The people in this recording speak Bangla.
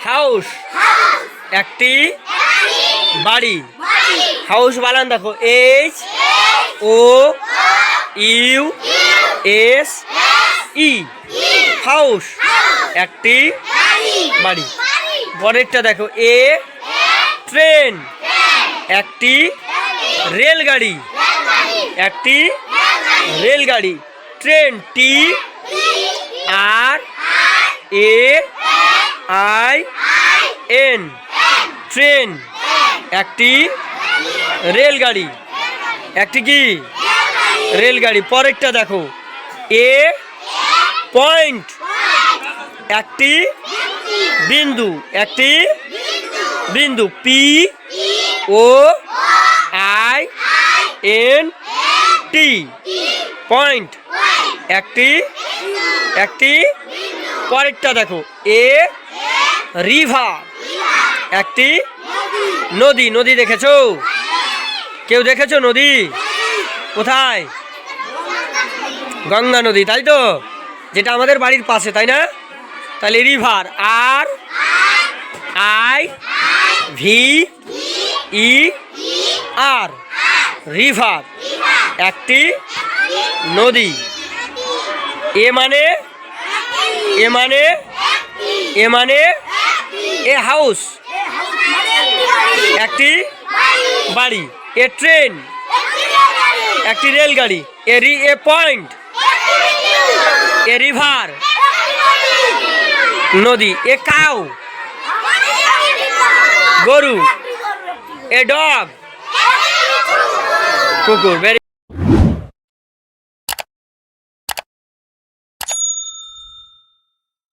হাউস একটি বাড়ি। হাউস বানান দেখো, H O U S E, house একটি বাড়ি। পরেরটা দেখো, এ ট্রেন একটি রেলগাড়ি, একটি রেলগাড়ি। Train, T R A I N, train একটি রেলগাড়ি, একটি কি রেলগাড়ি। পরেরটা দেখো, এ পয়েন্ট একটি বিন্দু, একটি বিন্দু। P O I N T, point একটি একটি। পরেরটা দেখো, এ রিভার একটি নদী। নদী দেখেছো? কেউ দেখেছো নদী? কোথায়? গঙ্গা নদী, তাই তো, যেটা আমাদের বাড়ির পাশে, তাই না? তাহলে river, R I V E R, river একটি নদী। এ মানে এ মানে এ মানে এ হাউস একটি বাড়ি। এ ট্রেন একটি রেলগাড়ি। এ পয়েন্ট, এ রিভার নদী। এ কাউ গরু। এ ডগ কুকুর।